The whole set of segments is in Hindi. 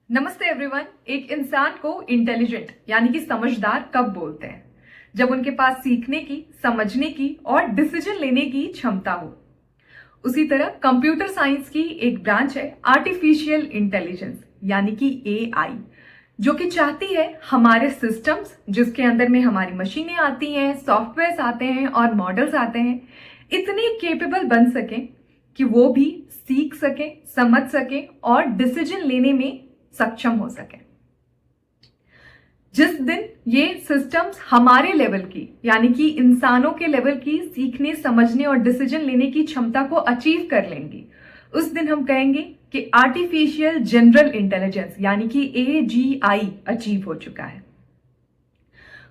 नमस्ते एवरीवन। एक इंसान को इंटेलिजेंट यानी कि समझदार कब बोलते हैं? जब उनके पास सीखने की, समझने की और डिसीजन लेने की क्षमता हो। उसी तरह कंप्यूटर साइंस की एक ब्रांच है आर्टिफिशियल इंटेलिजेंस यानी कि एआई, जो कि चाहती है हमारे सिस्टम्स, जिसके अंदर में हमारी मशीनें आती हैं, सॉफ्टवेयर्स आते हैं और मॉडल्स आते हैं, इतने केपेबल बन सके कि वो भी सीख सके, समझ सके और डिसीजन लेने में सक्षम हो सके। जिस दिन ये सिस्टम्स हमारे लेवल की यानी कि इंसानों के लेवल की सीखने, समझने और डिसीजन लेने की क्षमता को अचीव कर लेंगी, उस दिन हम कहेंगे कि आर्टिफिशियल जनरल इंटेलिजेंस यानी कि एजीआई अचीव हो चुका है।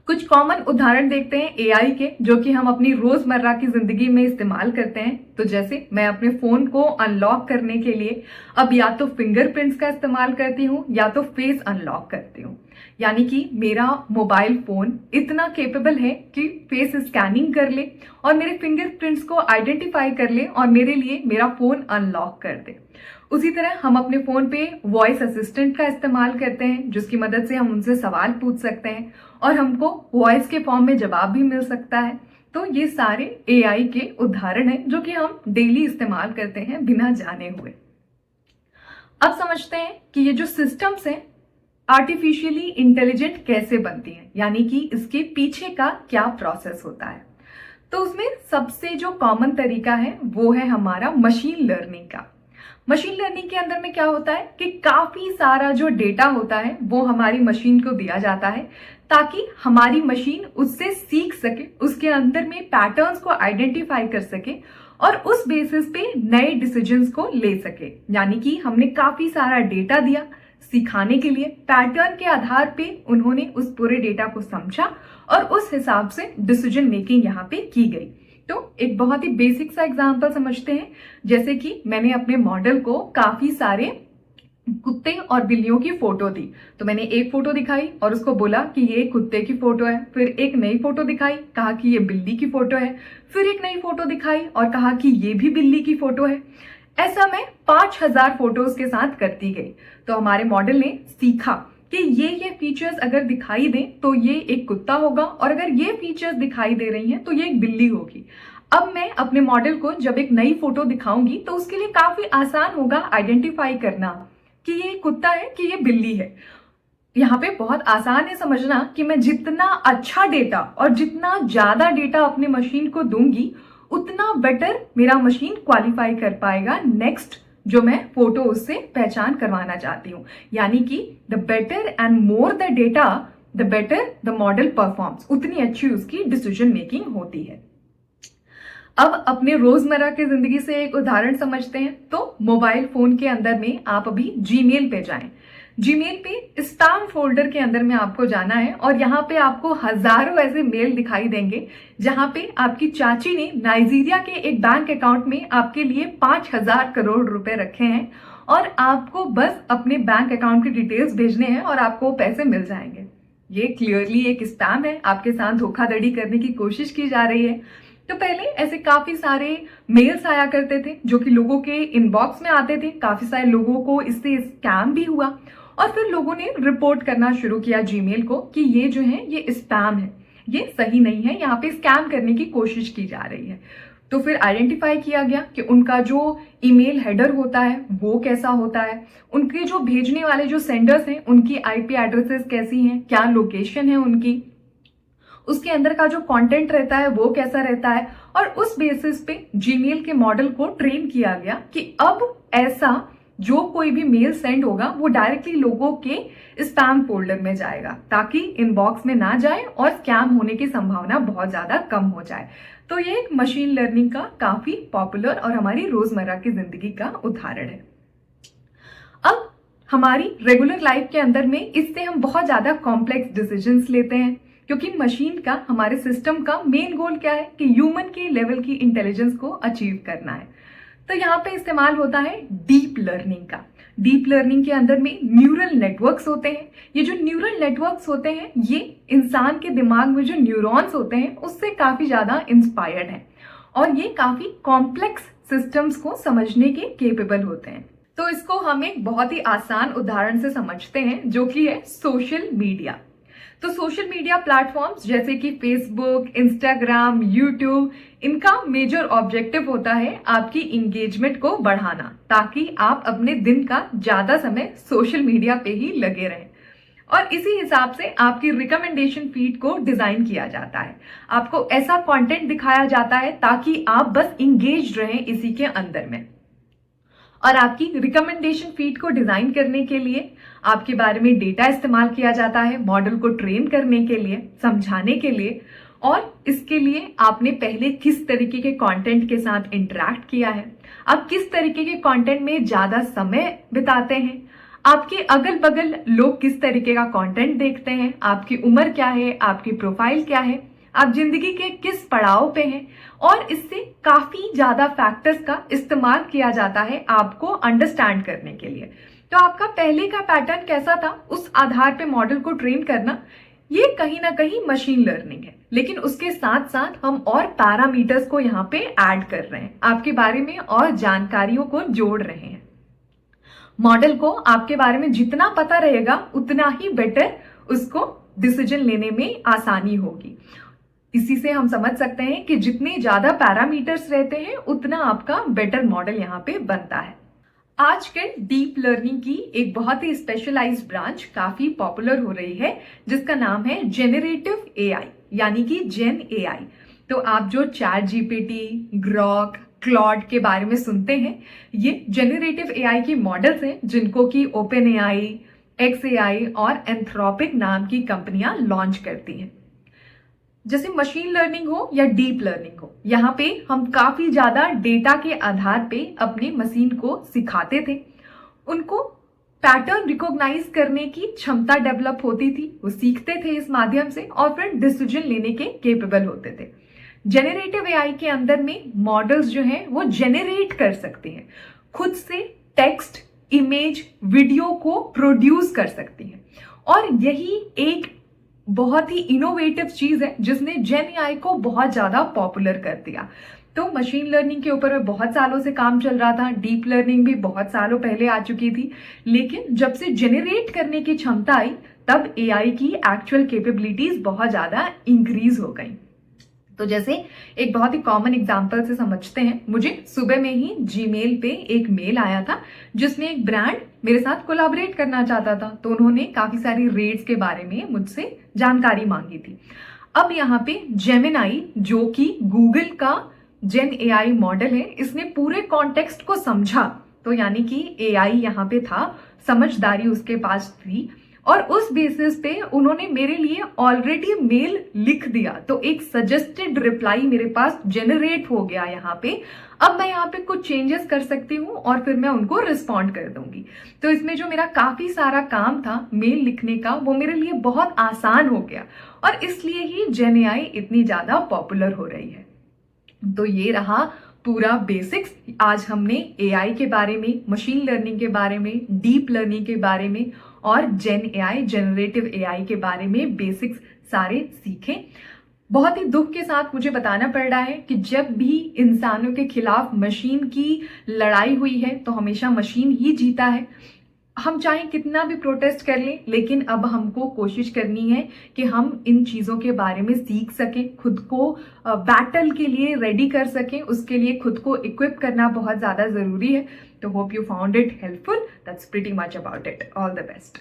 कुछ कॉमन उदाहरण देखते हैं एआई के, जो कि हम अपनी रोजमर्रा की जिंदगी में इस्तेमाल करते हैं। तो जैसे मैं अपने फोन को अनलॉक करने के लिए अब या तो फिंगरप्रिंट्स का इस्तेमाल करती हूँ या तो फेस अनलॉक करती हूँ, यानी कि मेरा मोबाइल फोन इतना केपेबल है कि फेस स्कैनिंग कर ले और मेरे फिंगरप्रिंट्स को आइडेंटिफाई कर ले और मेरे लिए मेरा फोन अनलॉक कर दे। उसी तरह हम अपने फोन पे वॉइस असिस्टेंट का इस्तेमाल करते हैं, जिसकी मदद से हम उनसे सवाल पूछ सकते हैं और हमको वॉइस के फॉर्म में जवाब भी मिल सकता है। तो ये सारे एआई के उदाहरण हैं जो कि हम डेली इस्तेमाल करते हैं बिना जाने हुए। अब समझते हैं कि ये जो सिस्टम्स हैं आर्टिफिशियली इंटेलिजेंट कैसे बनती हैं, यानी कि इसके पीछे का क्या प्रोसेस होता है। तो उसमें सबसे जो कॉमन तरीका है वो है हमारा मशीन लर्निंग का। मशीन लर्निंग के अंदर में क्या होता है कि काफी सारा जो डेटा होता है वो हमारी मशीन को दिया जाता है ताकि हमारी मशीन उससे सीख सके, उसके अंदर में पैटर्न्स को आइडेंटिफाई कर सके और उस बेसिस पे नए डिसीजंस को ले सके। यानी कि हमने काफी सारा डेटा दिया सिखाने के लिए, पैटर्न के आधार पे उन्होंने उस पूरे डेटा को समझा और उस हिसाब से डिसीजन मेकिंग यहाँ पे की गई। तो एक बहुत ही बेसिक सा एग्जांपल समझते हैं। जैसे कि मैंने अपने मॉडल को काफी सारे कुत्ते और बिल्लियों की फोटो दी, तो मैंने एक फोटो दिखाई और उसको बोला कि ये कुत्ते की फोटो है, फिर एक नई फोटो दिखाई, कहा कि ये बिल्ली की फोटो है, फिर एक नई फोटो दिखाई और कहा कि ये भी बिल्ली की फोटो है। ऐसा मैं 5000 फोटोज के साथ करती गई। तो हमारे मॉडल ने सीखा कि ये फीचर्स अगर दिखाई दें तो ये एक कुत्ता होगा और अगर ये फीचर्स दिखाई दे रही हैं तो ये एक बिल्ली होगी। अब मैं अपने मॉडल को जब एक नई फोटो दिखाऊंगी तो उसके लिए काफी आसान होगा आइडेंटिफाई करना कि ये कुत्ता है कि ये बिल्ली है। यहाँ पे बहुत आसान है समझना कि मैं जितना अच्छा डेटा और जितना ज्यादा डेटा अपने मशीन को दूंगी उतना बेटर मेरा मशीन क्वालिफाई कर पाएगा नेक्स्ट जो मैं फोटो उससे पहचान करवाना चाहती हूँ। यानी कि the better and more the data the better the model performs, उतनी अच्छी उसकी डिसीजन मेकिंग होती है। अब अपने रोजमर्रा की जिंदगी से एक उदाहरण समझते हैं। तो मोबाइल फोन के अंदर में आप अभी जीमेल पे जाएं। जीमेल पे स्पैम फोल्डर के अंदर में आपको जाना है और यहाँ पे आपको हजारों ऐसे मेल दिखाई देंगे जहां पे आपकी चाची ने नाइजीरिया के एक बैंक अकाउंट में आपके लिए 5000 करोड़ रुपए रखे हैं और आपको बस अपने बैंक अकाउंट की डिटेल्स भेजने हैं और आपको पैसे मिल जाएंगे। ये क्लियरली एक स्पैम है, आपके साथ धोखाधड़ी करने की कोशिश की जा रही है। तो पहले ऐसे काफी सारे मेल्स आया करते थे जो कि लोगों के इनबॉक्स में आते थे, काफी सारे लोगों को इससे स्कैम भी हुआ और फिर लोगों ने रिपोर्ट करना शुरू किया जीमेल को कि ये जो है ये स्पैम है, ये सही नहीं है, यहाँ पे स्कैम करने की कोशिश की जा रही है। तो फिर आइडेंटिफाई किया गया कि उनका जो ईमेल हेडर होता है वो कैसा होता है, उनके जो भेजने वाले जो सेंडर्स हैं उनकी आईपी एड्रेसेस कैसी हैं, क्या लोकेशन है उनकी, उसके अंदर का जो कंटेंट रहता है वो कैसा रहता है। और उस बेसिस पे जीमेल के मॉडल को ट्रेन किया गया कि अब ऐसा जो कोई भी मेल सेंड होगा वो डायरेक्टली लोगों के स्पैम फोल्डर में जाएगा ताकि इनबॉक्स में ना जाए और स्कैम होने की संभावना बहुत ज्यादा कम हो जाए। तो ये एक मशीन लर्निंग का काफी पॉपुलर और हमारी रोजमर्रा की जिंदगी का उदाहरण है। अब हमारी रेगुलर लाइफ के अंदर में इससे हम बहुत ज्यादा कॉम्प्लेक्स डिसीजंस लेते हैं, क्योंकि मशीन का, हमारे सिस्टम का मेन गोल क्या है कि ह्यूमन के लेवल की इंटेलिजेंस को अचीव करना है। तो यहाँ पे इस्तेमाल होता है डीप लर्निंग का। डीप लर्निंग के अंदर में न्यूरल नेटवर्क्स होते हैं। ये जो न्यूरल नेटवर्क्स होते हैं ये इंसान के दिमाग में जो न्यूरॉन्स होते हैं उससे काफी ज्यादा इंस्पायर्ड हैं और ये काफी कॉम्प्लेक्स सिस्टम्स को समझने के केपेबल होते हैं। तो इसको हम एक बहुत ही आसान उदाहरण से समझते हैं, जो कि है सोशल मीडिया। तो सोशल मीडिया प्लेटफॉर्म्स जैसे कि फेसबुक, इंस्टाग्राम, यूट्यूब, इनका मेजर ऑब्जेक्टिव होता है आपकी इंगेजमेंट को बढ़ाना, ताकि आप अपने दिन का ज्यादा समय सोशल मीडिया पे ही लगे रहें। और इसी हिसाब से आपकी रिकमेंडेशन फीड को डिजाइन किया जाता है। आपको ऐसा कंटेंट दिखाया जाता है ताकि आप बस इंगेज रहें इसी के अंदर में। और आपकी रिकमेंडेशन फीड को डिजाइन करने के लिए आपके बारे में डेटा इस्तेमाल किया जाता है, मॉडल को ट्रेन करने के लिए, समझाने के लिए। और इसके लिए आपने पहले किस तरीके के कंटेंट के साथ इंटरेक्ट किया है, आप किस तरीके के कंटेंट में ज्यादा समय बिताते हैं, आपके अगल बगल लोग किस तरीके का कंटेंट देखते हैं, आपकी उम्र क्या है, आपकी प्रोफाइल क्या है, आप जिंदगी के किस पड़ाव पे हैं। और इससे काफी ज्यादा फैक्टर्स का इस्तेमाल किया जाता है आपको अंडरस्टैंड करने के लिए। तो आपका पहले का पैटर्न कैसा था, उस आधार पे मॉडल को ट्रेन करना, ये कहीं ना कहीं मशीन लर्निंग है। लेकिन उसके साथ साथ हम और पैरामीटर्स को यहाँ पे ऐड कर रहे हैं, आपके बारे में और जानकारियों को जोड़ रहे हैं। मॉडल को आपके बारे में जितना पता रहेगा उतना ही बेटर उसको डिसीजन लेने में आसानी होगी। इसी से हम समझ सकते हैं कि जितने ज्यादा पैरामीटर्स रहते हैं उतना आपका बेटर मॉडल यहाँ पे बनता है। आजकल डीप लर्निंग की एक बहुत ही स्पेशलाइज्ड ब्रांच काफी पॉपुलर हो रही है, जिसका नाम है जेनरेटिव एआई, यानी कि जेन एआई। तो आप जो चैट जीपीटी, ग्रॉक, क्लॉड के बारे में सुनते हैं, ये जेनरेटिव एआई के मॉडल्स हैं, जिनको कि ओपन एआई, XAI और एंथ्रोपिक नाम की कंपनियां लॉन्च करती हैं। जैसे मशीन लर्निंग हो या डीप लर्निंग हो, यहाँ पे हम काफी ज्यादा डेटा के आधार पे अपने मशीन को सिखाते थे, उनको पैटर्न रिकॉग्नाइज करने की क्षमता डेवलप होती थी, वो सीखते थे इस माध्यम से और फिर डिसीजन लेने के केपेबल होते थे। जेनरेटिव एआई के अंदर में मॉडल्स जो हैं वो जेनरेट कर सकते हैं, खुद से टेक्स्ट, इमेज, वीडियो को प्रोड्यूस कर सकती हैं। और यही एक बहुत ही इनोवेटिव चीज है जिसने जेन एआई को बहुत ज्यादा पॉपुलर कर दिया। तो मशीन लर्निंग के ऊपर में बहुत सालों से काम चल रहा था, डीप लर्निंग भी बहुत सालों पहले आ चुकी थी, लेकिन जब से जेनरेट करने की क्षमता आई तब एआई की एक्चुअल कैपेबिलिटीज बहुत ज्यादा इंक्रीज हो गई। तो जैसे एक बहुत ही कॉमन एग्जांपल से समझते हैं, मुझे सुबह में ही जीमेल पे एक मेल आया था जिसमें एक ब्रांड मेरे साथ कोलैबोरेट करना चाहता था। तो उन्होंने काफी सारी रेट्स के बारे में मुझसे जानकारी मांगी थी। अब यहाँ पे जेमिनाई, जो कि गूगल का जेन एआई मॉडल है, इसने पूरे कॉन्टेक्स्ट को समझा। तो यानी कि एआई यहाँ पे था, समझदारी उसके पास थी, और उस बेसिस पे उन्होंने मेरे लिए ऑलरेडी मेल लिख दिया। तो एक सजेस्टेड रिप्लाई मेरे पास जनरेट हो गया यहाँ पे। अब मैं यहाँ पे कुछ चेंजेस कर सकती हूँ और फिर मैं उनको रिस्पॉन्ड कर दूंगी। तो इसमें जो मेरा काफी सारा काम था मेल लिखने का, वो मेरे लिए बहुत आसान हो गया, और इसलिए ही जेन एआई इतनी ज्यादा पॉपुलर हो रही है। तो ये रहा पूरा बेसिक्स। आज हमने एआई के बारे में, मशीन लर्निंग के बारे में, डीप लर्निंग के बारे में और जेन एआई, जनरेटिव एआई के बारे में बेसिक्स सारे सीखे। बहुत ही दुख के साथ मुझे बताना पड़ रहा है कि जब भी इंसानों के खिलाफ मशीन की लड़ाई हुई है तो हमेशा मशीन ही जीता है। हम चाहे कितना भी प्रोटेस्ट कर लें, लेकिन अब हमको कोशिश करनी है कि हम इन चीज़ों के बारे में सीख सकें, खुद को बैटल के लिए रेडी कर सकें। उसके लिए खुद को इक्विप करना बहुत ज़्यादा ज़रूरी है। तो hope you found it helpful. That's pretty much about it. All the best.